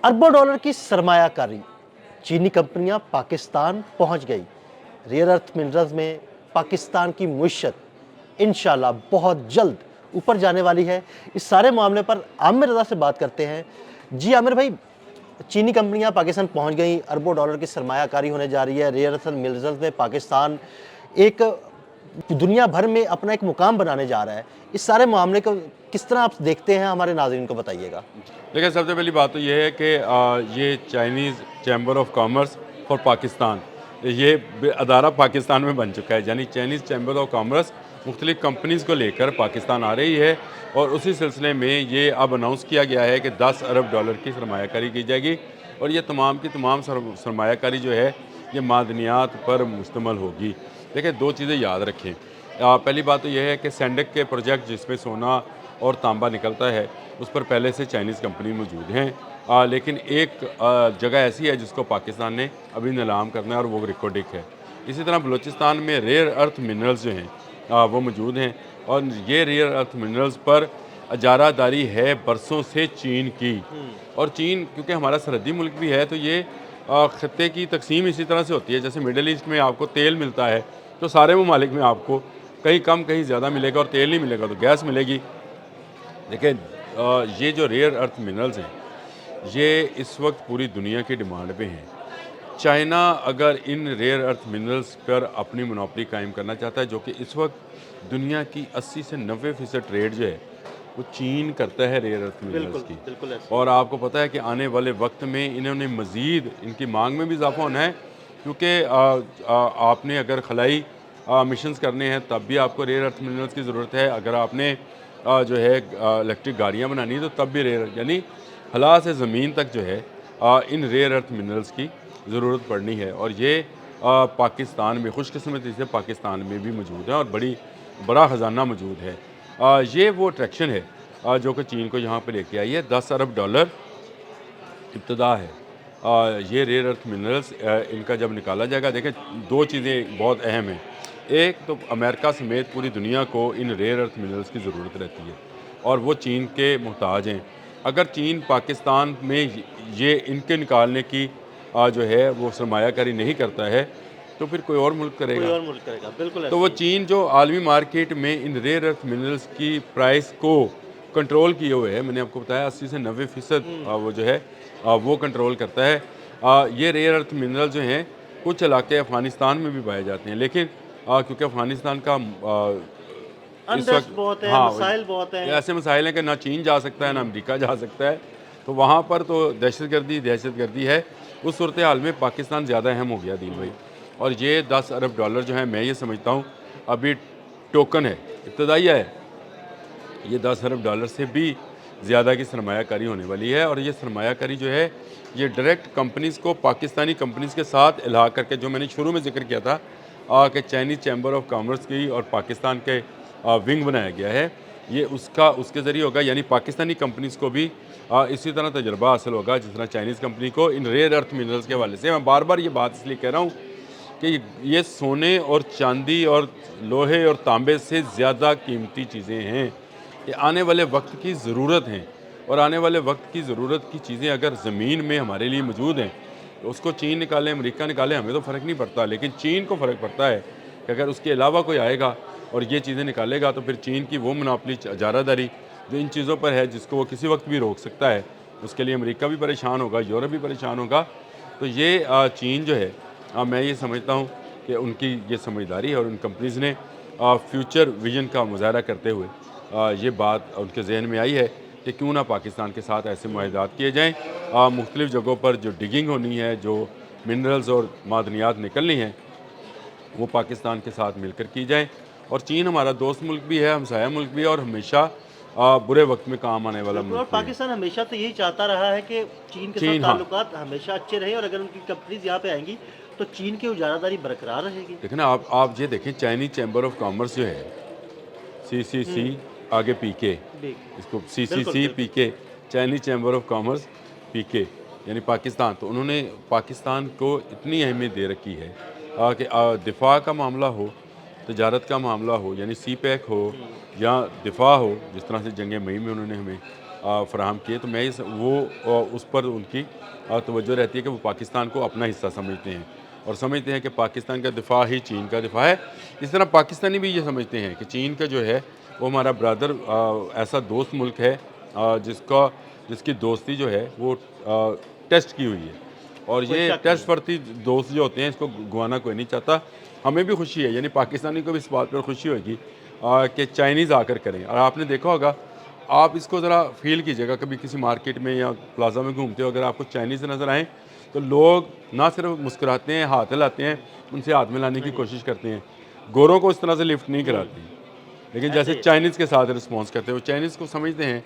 अरबों डॉलर की सरमाया कारी, चीनी कंपनियां पाकिस्तान पहुंच गई। रेयर अर्थ मिनरल्स में पाकिस्तान की मुइशत इंशाल्लाह बहुत जल्द ऊपर जाने वाली है। इस सारे मामले पर आमिर रज़ा से बात करते हैं। जी आमिर भाई, चीनी कंपनियां पाकिस्तान पहुंच गई, अरबों डॉलर की सरमायाकारी होने जा रही है। रेयर अर्थ मिनरल्स में पाकिस्तान एक दुनिया भर में अपना एक मुकाम बनाने जा रहा है। इस सारे मामले को किस तरह आप देखते हैं, हमारे नाज़रीन को बताइएगा। देखिए, सबसे पहली बात तो ये है कि ये Chinese chamber of commerce for Pakistan, ये अदारा पाकिस्तान में बन चुका है। यानी चाइनीज़ चैम्बर ऑफ कॉमर्स मुख्तलिफ़ कंपनीज़ को लेकर पाकिस्तान आ रही है, और उसी सिलसिले में ये अब अनाउंस किया गया है कि 10 अरब डॉलर की सरमायाकारी की जाएगी। और ये तमाम की तमाम सरमायाकारी जो है ये मादनियात पर मुश्तमल होगी। देखिए, दो चीज़ें याद रखें। पहली बात तो यह है कि सैंडक के प्रोजेक्ट जिसमें सोना और तांबा निकलता है, उस पर पहले से चाइनीज़ कंपनी मौजूद हैं। लेकिन एक जगह ऐसी है जिसको पाकिस्तान ने अभी नीलाम करना है, और वो रिकोडिक है। इसी तरह बलूचिस्तान में रेयर अर्थ मिनरल्स जो हैं वो मौजूद हैं, और ये रेयर अर्थ मिनरल्स पर इजारादारी है बरसों से चीन की। और चीन क्योंकि हमारा सरहदी मुल्क भी है, तो ये ख़त्े की तकसीम इसी तरह से होती है। जैसे मिडल ईस्ट में आपको तेल मिलता है, तो सारे ममालिक में आपको कहीं कम कहीं ज़्यादा मिलेगा, और तेल नहीं मिलेगा तो गैस मिलेगी। देखिए, ये जो रेयर अर्थ मिनरल्स हैं ये इस वक्त पूरी दुनिया की डिमांड पे हैं। चाइना अगर इन रेयर अर्थ मिनरल्स पर अपनी मोनोपोली कायम करना चाहता है, जो कि इस वक्त दुनिया की 80 से 90% ट्रेड जो है वो चीन करता है रेयर अर्थ मिनरल्स की। बिल्कुल और आपको पता है कि आने वाले वक्त में इन्होंने मज़ीद इनकी मांग में भी इजाफा होना है, क्योंकि आपने अगर खलाई मिशंस करने हैं तब भी आपको रेयर अर्थ मिनरल्स की ज़रूरत है। अगर आपने जो है इलेक्ट्रिक गाड़ियाँ बनानी है तो तब भी रेयर, यानी हला से ज़मीन तक जो है इन रेयर अर्थ मिनरल्स की ज़रूरत पड़नी है। और ये पाकिस्तान में खुशकिस्मती से पाकिस्तान में भी मौजूद है, और बड़ा ख़जाना मौजूद है। ये वो अट्रैक्शन है जो कि चीन को यहाँ पे लेके आई है। 10 अरब डॉलर इब्तदा है। ये रेयर अर्थ मिनरल्स इनका जब निकाला जाएगा, देखें दो चीज़ें बहुत अहम हैं। एक तो अमेरिका समेत पूरी दुनिया को इन रेयर अर्थ मिनरल्स की ज़रूरत रहती है, और वो चीन के मुहताज हैं। अगर चीन पाकिस्तान में ये इनके निकालने की जो है वो सरमायाकारी नहीं करता है, तो फिर कोई और मुल्क करेगा। बिल्कुल तो वो चीन जो आलमी मार्केट में इन रेयर अर्थ मिनरल्स की प्राइस को कंट्रोल किए हुए है, मैंने आपको बताया 80 से 90% वो जो है वो कंट्रोल करता है। ये रेयर अर्थ मिनरल जो हैं कुछ इलाके अफ़गानिस्तान में भी पाए जाते हैं, लेकिन क्योंकि अफ़गानिस्तान का इस वक्त बहुत है, हाँ मसाइल बहुत हैं। ऐसे मसाइल हैं कि ना चीन जा सकता है ना अमेरिका जा सकता है, तो वहाँ पर तो दहशतगर्दी है। उस सूरत हाल में पाकिस्तान ज़्यादा अहम हो गया दीन भाई। और ये 10 अरब डॉलर जो है, मैं ये समझता हूँ अभी टोकन है, इब्तदाइया है। ये 10 अरब डॉलर से भी ज़्यादा की सरमायाकारी होने वाली है, और ये सरमायाकारी जो है ये डायरेक्ट कंपनीज़ को पाकिस्तानी कंपनीज़ के साथ इलाहा करके, जो मैंने शुरू में जिक्र किया था कि चाइनीज़ चैम्बर ऑफ कॉमर्स की और पाकिस्तान के विंग बनाया गया है, ये उसके ज़रिए होगा। यानी पाकिस्तानी कंपनीज़ को भी इसी तरह तजर्बा हासिल होगा जिस तरह चाइनीज़ कंपनी को इन रेयर अर्थ मिनरल्स के हवाले से। मैं बार बार ये बात इसलिए कह रहा हूँ कि ये सोने और चांदी और लोहे और तांबे से ज़्यादा कीमती चीज़ें हैं। ये आने वाले वक्त की ज़रूरत हैं, और आने वाले वक्त की ज़रूरत की चीज़ें अगर ज़मीन में हमारे लिए मौजूद हैं, तो उसको चीन निकाले अमेरिका निकाले हमें तो फ़र्क नहीं पड़ता, लेकिन चीन को फ़र्क पड़ता है कि अगर उसके अलावा कोई आएगा और ये चीज़ें निकालेगा, तो फिर चीन की वो मोनोपोली इजारादारी जो इन चीज़ों पर है, जिसको वो किसी वक्त भी रोक सकता है, उसके लिए अमेरिका भी परेशान होगा, यूरोप भी परेशान होगा। तो ये चीन जो है, मैं ये समझता हूँ कि उनकी ये समझदारी है, और उन कंपनीज़ ने फ्यूचर विजन का मुजाहरा करते हुए ये बात उनके जहन में आई है कि क्यों ना पाकिस्तान के साथ ऐसे मुआहदात किए जाएँ। मुख्तलिफ़ जगहों पर जो डिगिंग होनी है, जो मिनरल्स और मादनियात निकलनी हैं, वो पाकिस्तान के साथ मिलकर की जाए। और चीन हमारा दोस्त मुल्क भी है, हमसाया मुल्क भी है, और हमेशा बुरे वक्त में काम आने वाला मुल्क और भी है। पाकिस्तान हमेशा तो यही चाहता रहा है कि चीन के साथ हाँ। ताल्लुकात हमेशा अच्छे रहे, और अगर उनकी कंपनीज यहाँ पे आएंगी तो चीन की उजारादारी बरकरार रहेगी। देखें ना, आप ये देखें, चाइनीज चैम्बर ऑफ कॉमर्स जो है, CCC आगे PK, इसको CCC PK, Chinese chamber of commerce PK, यानी पाकिस्तान। तो उन्होंने पाकिस्तान को इतनी अहमियत दे रखी है कि दिफा का मामला हो, तजारत का मामला हो, यानी CPEC हो या दिफा हो, जिस तरह से जंग मई में उन्होंने हमें فراہم کیے تو میں اس پر ان کی توجہ رہتی ہے کہ وہ پاکستان کو اپنا حصہ سمجھتے ہیں اور سمجھتے ہیں کہ پاکستان کا دفاع ہی چین کا دفاع ہے. اس طرح پاکستانی بھی یہ سمجھتے ہیں کہ چین کا جو ہے وہ ہمارا برادر ایسا دوست ملک ہے جس کی دوستی جو ہے وہ ٹیسٹ کی ہوئی ہے اور یہ ٹیسٹ پرتی دوست جو ہوتے ہیں اس کو گوانا کوئی نہیں چاہتا. ہمیں بھی خوشی ہے, یعنی پاکستانی کو بھی اس بات پر خوشی ہوگی کہ چائنیز آ کر کریں. اور آپ نے دیکھا ہوگا, آپ اس کو ذرا فیل کیجیے گا, کبھی کسی مارکیٹ میں یا پلازا میں گھومتے ہو, اگر آپ کو چائنیز نظر آئیں تو لوگ نہ صرف مسکراتے ہیں, ہاتھ ہلاتے ہیں, ان سے ہاتھ ملانے کی کوشش کرتے ہیں. گوروں کو اس طرح سے لفٹ نہیں کراتے, لیکن جیسے چائنیز کے ساتھ رسپانس کرتے ہیں. وہ چائنیز کو سمجھتے ہیں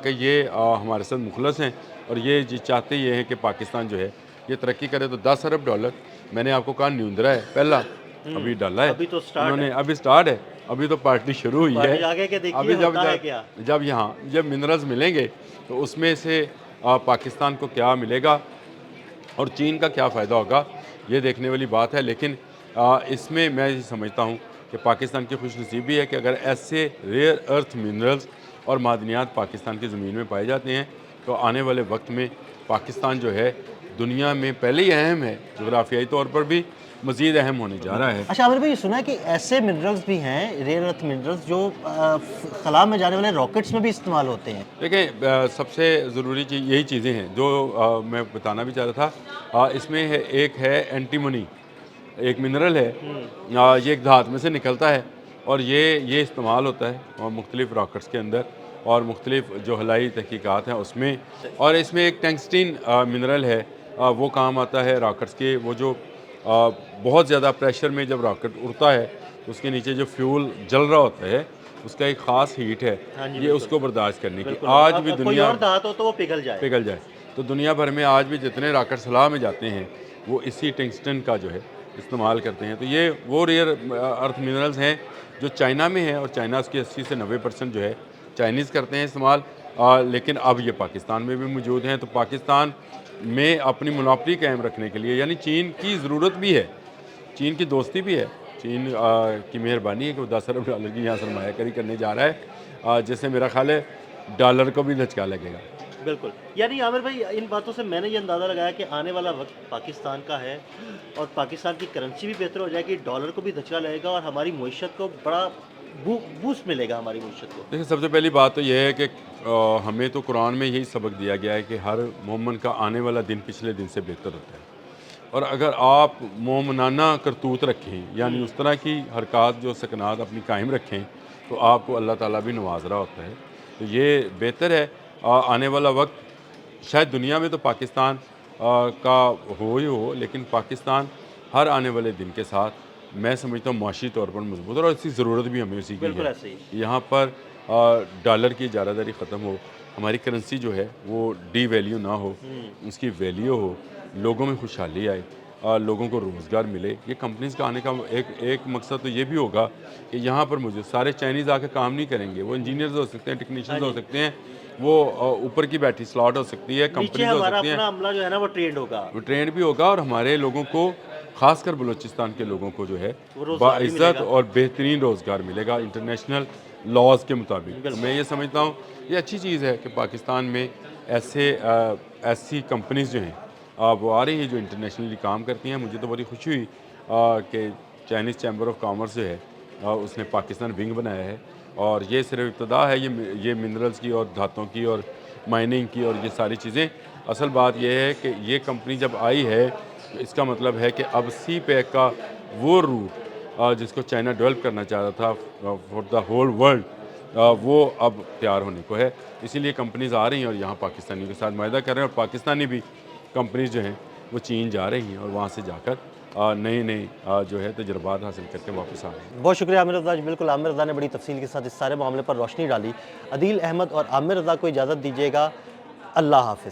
کہ یہ ہمارے ساتھ مخلص ہیں اور یہ چاہتے یہ ہیں کہ پاکستان جو ہے یہ ترقی کرے. تو $10 ارب میں نے آپ کو کہا نیوندرا ہے پہلا, ابھی ڈالا ہے انہوں نے, ابھی سٹارٹ ہے, ابھی تو پارٹی شروع ہوئی ہے. ابھی جب منرلز ملیں گے تو اس میں سے پاکستان کو کیا ملے گا اور چین کا کیا فائدہ ہوگا, یہ دیکھنے والی بات ہے. لیکن اس میں میں یہ سمجھتا ہوں کہ پاکستان کی خوش نصیبی ہے کہ اگر ایسے ریئر ارتھ منرلز اور معدنیات پاکستان کی زمین میں پائے جاتے ہیں تو آنے والے وقت میں پاکستان جو ہے دنیا میں پہلے ہی اہم ہے, جغرافیائی طور پر بھی مزید اہم ہونے جا رہا ہے. اچھا عامر بھائی, یہ سنا ہے کہ ایسے منرلز بھی ہیں, ریئر ارتھ منرلز, جو خلا میں جانے والے راکٹس میں بھی استعمال ہوتے ہیں. دیکھیں, سب سے ضروری چیز یہی چیزیں ہیں جو میں بتانا بھی چاہ رہا تھا. اس میں ایک ہے اینٹیمونی, ایک منرل ہے, یہ ایک دھات میں سے نکلتا ہے اور یہ استعمال ہوتا ہے مختلف راکٹس کے اندر اور مختلف جو ہلائی تحقیقات ہیں اس میں. اور اس میں ایک ٹنگسٹن منرل ہے, وہ کام آتا ہے راکٹس کے. وہ جو بہت زیادہ پریشر میں جب راکٹ اڑتا ہے تو اس کے نیچے جو فیول جل رہا ہوتا ہے اس کا ایک خاص ہیٹ ہے, یہ اس کو برداشت کرنے کی. آج بھی دنیا پگھل جائے تو دنیا بھر میں آج بھی جتنے راکٹ خلا میں جاتے ہیں وہ اسی ٹنگسٹن کا جو ہے استعمال کرتے ہیں. تو یہ وہ ریئر ارتھ منرلز ہیں جو چائنا میں ہیں اور چائنا اس کی 80 سے 90% جو ہے چائنیز کرتے ہیں استعمال, لیکن اب یہ پاکستان میں بھی موجود ہیں. تو پاکستان میں اپنی مناپری قائم رکھنے کے لیے, یعنی چین کی ضرورت بھی ہے, چین کی دوستی بھی ہے, چین کی مہربانی ہے کہ وہ $10 ارب کی یہاں سرمایہ کاری کرنے جا رہا ہے, جس سے میرا خیال ہے ڈالر کو بھی دھچکا لگے گا. بالکل, یعنی عامر بھائی ان باتوں سے میں نے یہ اندازہ لگایا کہ آنے والا وقت پاکستان کا ہے اور پاکستان کی کرنسی بھی بہتر ہو جائے گی, ڈالر کو بھی دھچکا لگے گا اور ہماری معیشت کو بڑا بوسٹ ملے گا ہماری معیشت کو. دیکھیں, سب سے پہلی بات تو یہ ہے کہ ہمیں تو قرآن میں یہی سبق دیا گیا ہے کہ ہر مومن کا آنے والا دن پچھلے دن سے بہتر ہوتا ہے. اور اگر آپ مومنانہ کرتوت رکھیں, یعنی اس طرح کی حرکات جو سکنات اپنی قائم رکھیں, تو آپ کو اللہ تعالیٰ بھی نواز رہا ہوتا ہے. تو یہ بہتر ہے. آنے والا وقت شاید دنیا میں تو پاکستان کا ہو ہی ہو, لیکن پاکستان ہر آنے والے دن کے ساتھ میں سمجھتا ہوں معاشی طور پر مضبوط اور اس کی ضرورت بھی ہمیں اسی کی ہے. یہاں پر ڈالر کی اجارہ داری ختم ہو, ہماری کرنسی جو ہے وہ ڈی ویلیو نہ ہو, اس کی ویلیو ہو, لوگوں میں خوشحالی آئے, لوگوں کو روزگار ملے. یہ کمپنیز کا آنے کا ایک مقصد تو یہ بھی ہوگا کہ یہاں پر مجھے سارے چائنیز آ کے کام نہیں کریں گے. وہ انجینئرز ہو سکتے ہیں, ٹیکنیشینز ہو سکتے ہیں, وہ اوپر کی بیٹھی سلاٹ ہو سکتی ہے, کمپنیز ہو سکتی ہیں, عملہ جو ہے نا وہ ٹرینڈ بھی ہوگا. اور ہمارے لوگوں کو, خاص کر بلوچستان کے لوگوں کو جو ہے باعزت اور بہترین روزگار ملے گا انٹرنیشنل لاز کے مطابق. میں یہ سمجھتا ہوں یہ اچھی چیز ہے کہ پاکستان میں ایسی کمپنیز جو ہیں وہ آ رہی ہیں جو انٹرنیشنلی کام کرتی ہیں. مجھے تو بڑی خوشی ہوئی کہ چائنیز چیمبر آف کامرس جو ہے اس نے پاکستان ونگ بنایا ہے, اور یہ صرف ابتدا ہے یہ منرلز کی اور دھاتوں کی اور مائننگ کی اور یہ ساری چیزیں. اصل بات یہ ہے کہ یہ کمپنی جب آئی ہے تو اس کا مطلب ہے کہ اب سی پیک کا وہ روٹ جس کو چائنا ڈیولپ کرنا چاہ رہا تھا فار دا ہول ورلڈ, وہ اب تیار ہونے کو ہے. اسی لیے کمپنیز آ رہی ہیں اور یہاں پاکستانیوں کے ساتھ معاہدہ کر رہے ہیں, اور پاکستانی بھی کمپنیز جو ہیں وہ چین جا رہی ہیں اور وہاں سے جا کر نئے جو ہے تجربات حاصل کر کے واپس آ رہے ہیں. بہت شکریہ عامر رضا جی. بالکل, عامر رضا نے بڑی تفصیل کے ساتھ اس سارے معاملے پر روشنی ڈالی. عدیل احمد اور عامر رضا کو اجازت دیجیے گا. اللہ حافظ.